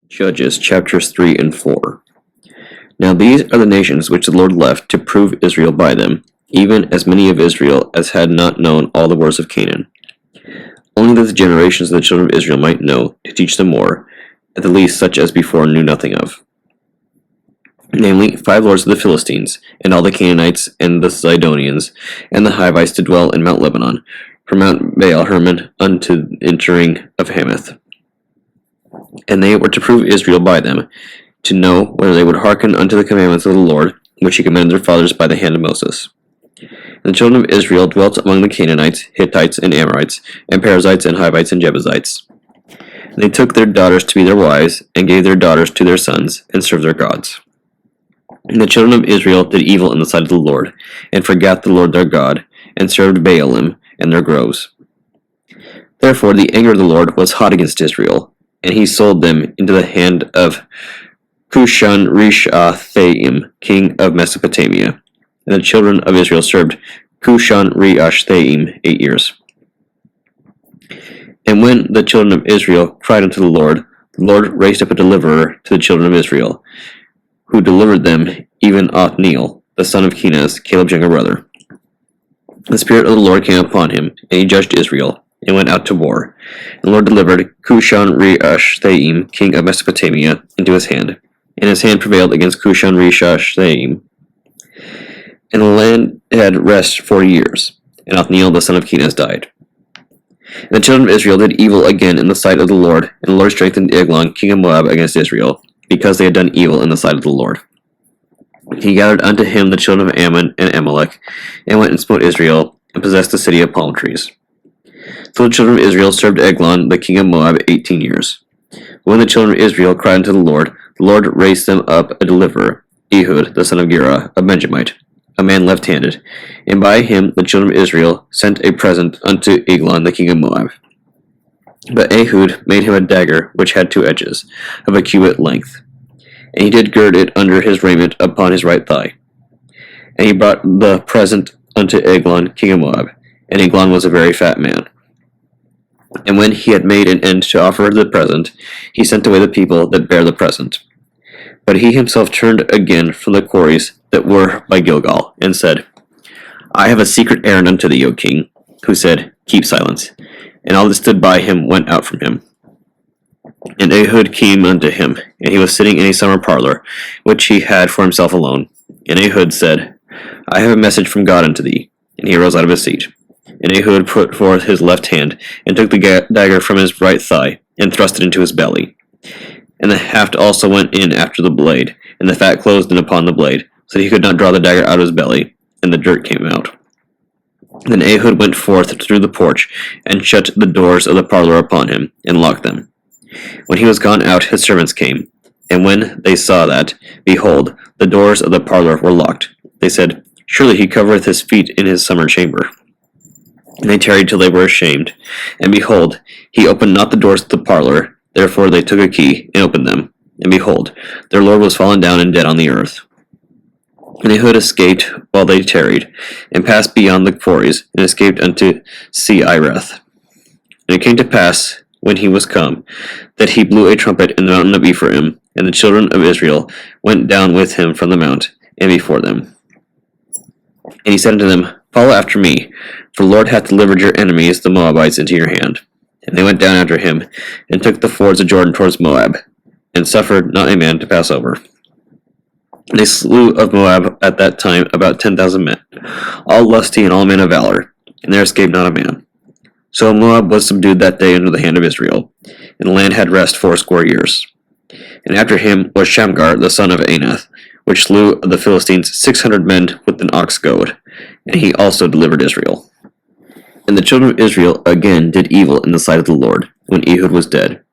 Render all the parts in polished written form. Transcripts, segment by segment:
Judges chapters 3 and 4. Now these are the nations which the Lord left to prove Israel by them, even as many of Israel as had not known all the words of Canaan. Only that the generations of the children of Israel might know, to teach them more, at the least such as before knew nothing of. Namely, 5 lords of the Philistines, and all the Canaanites, and the Sidonians, and the Hivites to dwell in Mount Lebanon, from Mount Baal Hermon unto the entering of Hamath. And they were to prove Israel by them, to know whether they would hearken unto the commandments of the Lord, which he commanded their fathers by the hand of Moses. And the children of Israel dwelt among the Canaanites, Hittites, and Amorites, and Perizzites, and Hivites, and Jebusites. And they took their daughters to be their wives, and gave their daughters to their sons, and served their gods. And the children of Israel did evil in the sight of the Lord, and forgat the Lord their God, and served Baalim and their groves. Therefore the anger of the Lord was hot against Israel, and he sold them into the hand of Cushan-Rishathaim, king of Mesopotamia. And the children of Israel served Cushan-Rishathaim 8 years. And when the children of Israel cried unto the Lord raised up a deliverer to the children of Israel, who delivered them, even Othniel, the son of Kenaz, Caleb's younger brother. The Spirit of the Lord came upon him, and he judged Israel, and went out to war. And the Lord delivered Cushan-Rishathaim, king of Mesopotamia, into his hand. And his hand prevailed against Cushan-Rishathaim. And the land had rest 40 years. And Othniel, the son of Kenaz, died. And the children of Israel did evil again in the sight of the Lord, and the Lord strengthened Eglon, king of Moab, against Israel, because they had done evil in the sight of the Lord. He gathered unto him the children of Ammon and Amalek, and went and smote Israel, and possessed the city of palm trees. So the children of Israel served Eglon, the king of Moab, 18 years. When the children of Israel cried unto the Lord raised them up a deliverer, Ehud, the son of Gera, a Benjamite, a man left-handed, and by him the children of Israel sent a present unto Eglon, the king of Moab. But Ehud made him a dagger which had 2 edges, of a cubit length, and he did gird it under his raiment upon his right thigh. And he brought the present unto Eglon, king of Moab, and Eglon was a very fat man. And when he had made an end to offer the present, he sent away the people that bare the present. But he himself turned again from the quarries that were by Gilgal, and said, I have a secret errand unto thee, O king. Who said, Keep silence. And all that stood by him went out from him. And Ehud came unto him, and he was sitting in a summer parlor, which he had for himself alone. And Ehud said, I have a message from God unto thee. And he arose out of his seat. And Ehud put forth his left hand, and took the dagger from his right thigh, and thrust it into his belly. And the haft also went in after the blade, and the fat closed in upon the blade, so that he could not draw the dagger out of his belly, and the dirt came out. Then Ehud went forth through the porch, and shut the doors of the parlor upon him, and locked them. When he was gone out, his servants came, and when they saw that, behold, the doors of the parlor were locked, they said, Surely he covereth his feet in his summer chamber. And they tarried till they were ashamed. And behold, he opened not the doors of the parlor. Therefore they took a key, and opened them. And behold, their lord was fallen down and dead on the earth. And Ehud escaped while they tarried, and passed beyond the quarries, and escaped unto Seireth. And it came to pass, when he was come, that he blew a trumpet in the mountain of Ephraim, and the children of Israel went down with him from the mount, and before them. And he said unto them, Follow after me, for the Lord hath delivered your enemies, the Moabites, into your hand. And they went down after him, and took the fords of Jordan towards Moab, and suffered not a man to pass over. And they slew of Moab at that time about 10,000 men, all lusty and all men of valor, and there escaped not a man. So Moab was subdued that day under the hand of Israel, and the land had rest 80 years. And after him was Shamgar the son of Anath, which slew of the Philistines 600 men with an ox goad, and he also delivered Israel. And the children of Israel again did evil in the sight of the Lord, when Ehud was dead.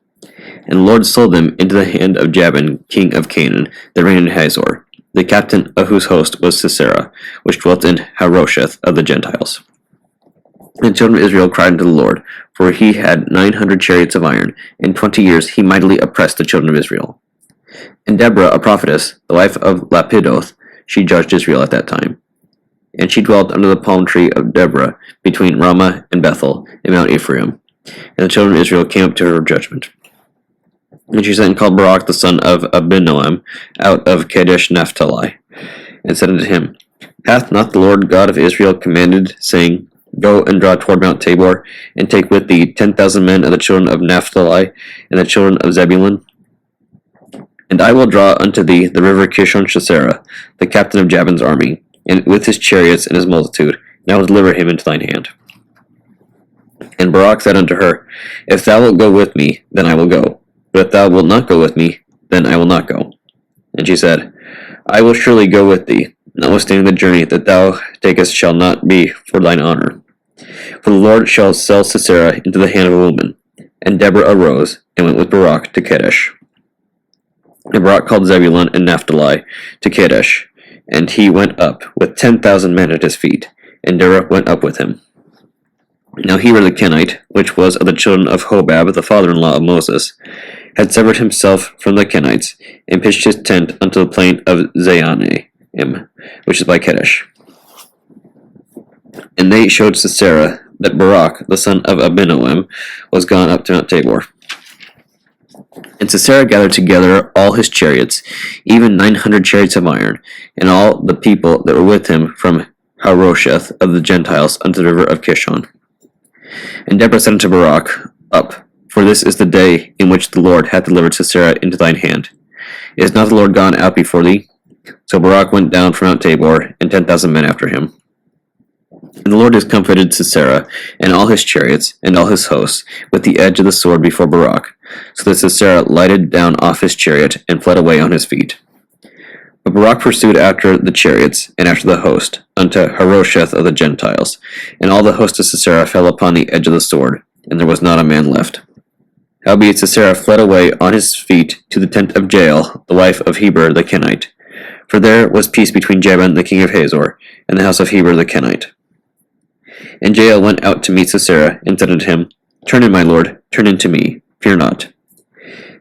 And the Lord sold them into the hand of Jabin, king of Canaan, that reigned in Hazor, the captain of whose host was Sisera, which dwelt in Harosheth of the Gentiles. And the children of Israel cried unto the Lord, for he had 900 chariots of iron. In 20 years he mightily oppressed the children of Israel. And Deborah, a prophetess, the wife of Lapidoth, she judged Israel at that time. And she dwelt under the palm tree of Deborah, between Ramah and Bethel, in Mount Ephraim. And the children of Israel came up to her judgment. And she sent and called Barak the son of Abinoam out of Kadesh Naphtali, and said unto him, Hath not the Lord God of Israel commanded, saying, Go and draw toward Mount Tabor, and take with thee 10,000 men of the children of Naphtali, and the children of Zebulun? And I will draw unto thee the river Kishon Sisera, the captain of Jabin's army, and with his chariots and his multitude, and I will deliver him into thine hand. And Barak said unto her, If thou wilt go with me, then I will go. But if thou wilt not go with me, then I will not go. And she said, I will surely go with thee, notwithstanding the journey that thou takest shall not be for thine honor. For the Lord shall sell Sisera into the hand of a woman. And Deborah arose, and went with Barak to Kadesh. And Barak called Zebulun and Naphtali to Kadesh, and he went up with 10,000 men at his feet, and Deborah went up with him. Now Heber the Kenite, which was of the children of Hobab, the father-in-law of Moses, had severed himself from the Kenites, and pitched his tent unto the plain of Zaanaim, which is by Kadesh. And they showed Sisera that Barak, the son of Abinoam, was gone up to Mount Tabor. And Sisera gathered together all his chariots, even 900 chariots of iron, and all the people that were with him from Harosheth of the Gentiles unto the river of Kishon. And Deborah said unto Barak, Up, for this is the day in which the Lord hath delivered Sisera into thine hand. Is not the Lord gone out before thee? So Barak went down from Mount Tabor, and 10,000 men after him. And the Lord discomfited Sisera, and all his chariots, and all his hosts, with the edge of the sword before Barak, so that Sisera lighted down off his chariot, and fled away on his feet. But Barak pursued after the chariots, and after the host, unto Harosheth of the Gentiles, and all the host of Sisera fell upon the edge of the sword, and there was not a man left. Howbeit Sisera fled away on his feet to the tent of Jael, the wife of Heber the Kenite. For there was peace between Jabin the king of Hazor, and the house of Heber the Kenite. And Jael went out to meet Sisera, and said unto him, Turn in, my lord, turn in to me, fear not.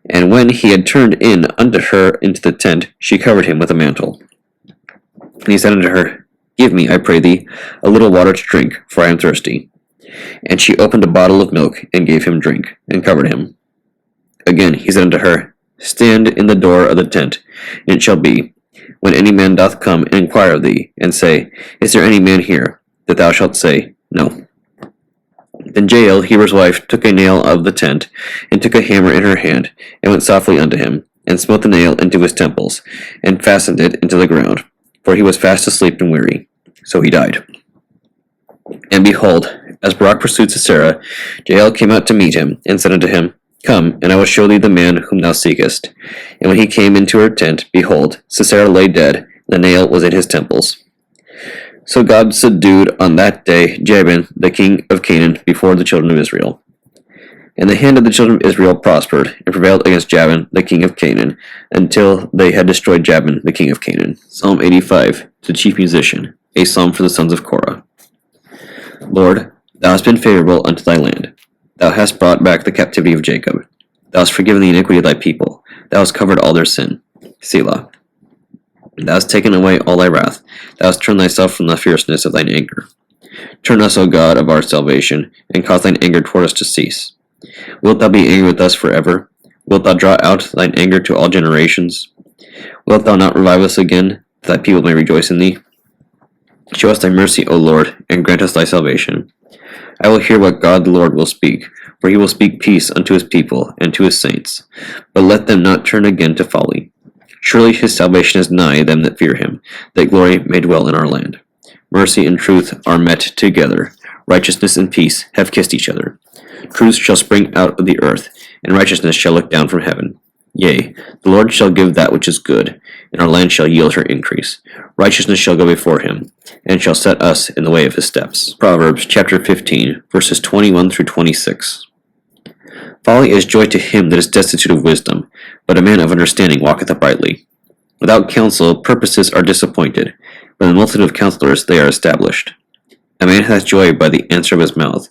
And when he had turned in unto her into the tent, she covered him with a mantle. And he said unto her, Give me, I pray thee, a little water to drink, for I am thirsty. And she opened a bottle of milk, and gave him drink, and covered him. Again he said unto her, Stand in the door of the tent, and it shall be, when any man doth come and inquire of thee, and say, Is there any man here? That thou shalt say, No. Then Jael, Heber's wife, took a nail of the tent, and took a hammer in her hand, and went softly unto him, and smote the nail into his temples, and fastened it into the ground, for he was fast asleep and weary. So he died. And behold, as Barak pursued Sisera, Jael came out to meet him, and said unto him, Come, and I will show thee the man whom thou seekest. And when he came into her tent, behold, Sisera lay dead, and the nail was in his temples. So God subdued on that day Jabin, the king of Canaan, before the children of Israel. And the hand of the children of Israel prospered, and prevailed against Jabin, the king of Canaan, until they had destroyed Jabin, the king of Canaan. Psalm 85, to the chief musician, a psalm for the sons of Korah. Lord, thou hast been favorable unto thy land. Thou hast brought back the captivity of Jacob. Thou hast forgiven the iniquity of thy people. Thou hast covered all their sin. Selah. Thou hast taken away all thy wrath. Thou hast turned thyself from the fierceness of thine anger. Turn us, O God of our salvation, and cause thine anger toward us to cease. Wilt thou be angry with us forever? Wilt thou draw out thine anger to all generations? Wilt thou not revive us again, that thy people may rejoice in thee? Show us thy mercy, O Lord, and grant us thy salvation. I will hear what God the Lord will speak, for he will speak peace unto his people and to his saints. But let them not turn again to folly. Surely his salvation is nigh them that fear him, that glory may dwell in our land. Mercy and truth are met together. Righteousness and peace have kissed each other. Truth shall spring out of the earth, and righteousness shall look down from heaven. Yea, the Lord shall give that which is good, and our land shall yield her increase. Righteousness shall go before him, and shall set us in the way of his steps. Proverbs chapter 15, verses 21 through 26. Folly is joy to him that is destitute of wisdom, but a man of understanding walketh uprightly. Without counsel purposes are disappointed, but in the multitude of counselors they are established. A man hath joy by the answer of his mouth,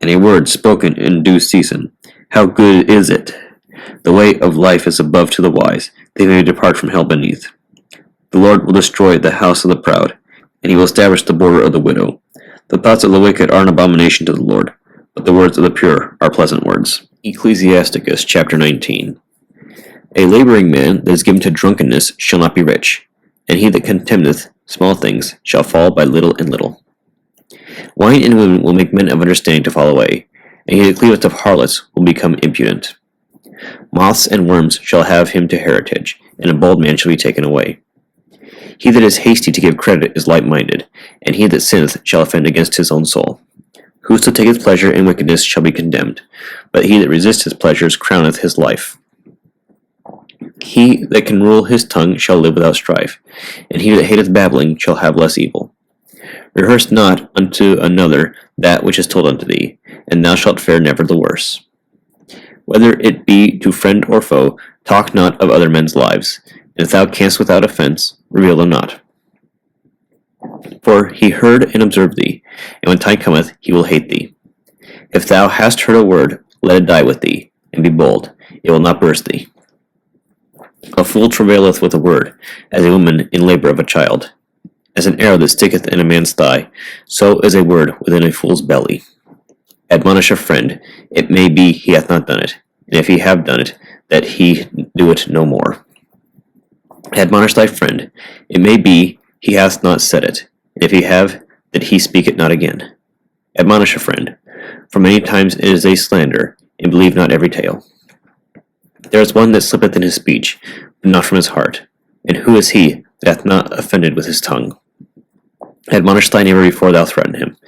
and a word spoken in due season. How good is it! The way of life is above to the wise, they may depart from hell beneath. The Lord will destroy the house of the proud, and he will establish the border of the widow. The thoughts of the wicked are an abomination to the Lord, but the words of the pure are pleasant words. Ecclesiasticus chapter 19. A laboring man that is given to drunkenness shall not be rich, and he that contemneth small things shall fall by little and little. Wine and women will make men of understanding to fall away, and he that cleaveth of harlots will become impudent. Moths and worms shall have him to heritage, and a bold man shall be taken away. He that is hasty to give credit is light-minded, and he that sinneth shall offend against his own soul. Whoso taketh pleasure in wickedness shall be condemned, but he that resists his pleasures crowneth his life. He that can rule his tongue shall live without strife, and he that hateth babbling shall have less evil. Rehearse not unto another that which is told unto thee, and thou shalt fare never the worse. Whether it be to friend or foe, talk not of other men's lives, and if thou canst without offense, reveal them not. For he heard and observed thee, and when time cometh, he will hate thee. If thou hast heard a word, let it die with thee, and be bold, it will not burst thee. A fool travaileth with a word, as a woman in labor of a child. As an arrow that sticketh in a man's thigh, so is a word within a fool's belly. Admonish a friend, it may be he hath not done it, and if he have done it, that he do it no more. Admonish thy friend, it may be he hath not said it, and if he have, that he speak it not again. Admonish a friend, for many times it is a slander, and believe not every tale. There is one that slippeth in his speech, but not from his heart, and who is he that hath not offended with his tongue? Admonish thy neighbor before thou threaten him,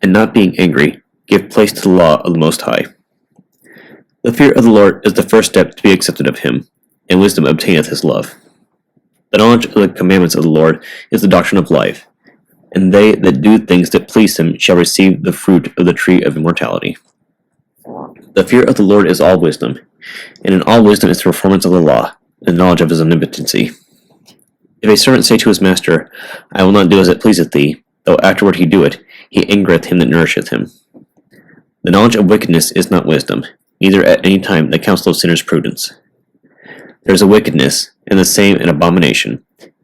and not being angry, give place to the law of the Most High. The fear of the Lord is the first step to be accepted of him, and wisdom obtaineth his love. The knowledge of the commandments of the Lord is the doctrine of life, and they that do things that please him shall receive the fruit of the tree of immortality. The fear of the Lord is all wisdom, and in all wisdom is the performance of the law, and knowledge of his omnipotency. If a servant say to his master, I will not do as it pleaseth thee, though afterward he do it, he angereth him that nourisheth him. The knowledge of wickedness is not wisdom, neither at any time the counsel of sinners prudence. There is a wickedness, and the same an abomination,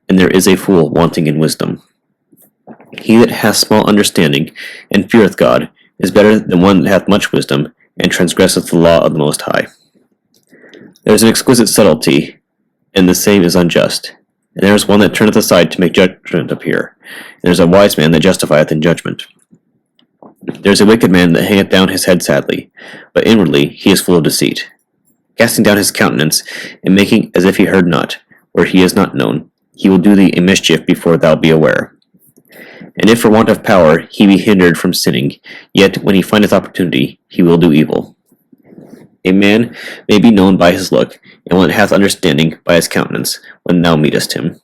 and there is a fool wanting in wisdom. He that hath small understanding, and feareth God, is better than one that hath much wisdom, and transgresseth the law of the Most High. There is an exquisite subtlety, and the same is unjust. And there is one that turneth aside to make judgment appear, and there is a wise man that justifieth in judgment. There is a wicked man that hangeth down his head sadly, but inwardly he is full of deceit. Casting down his countenance, and making as if he heard not, where he is not known, he will do thee a mischief before thou be aware. And if for want of power he be hindered from sinning, yet when he findeth opportunity, he will do evil. A man may be known by his look, and one that hath understanding by his countenance, when thou meetest him.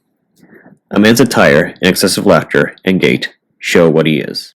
A man's attire, and excessive laughter, and gait, show what he is.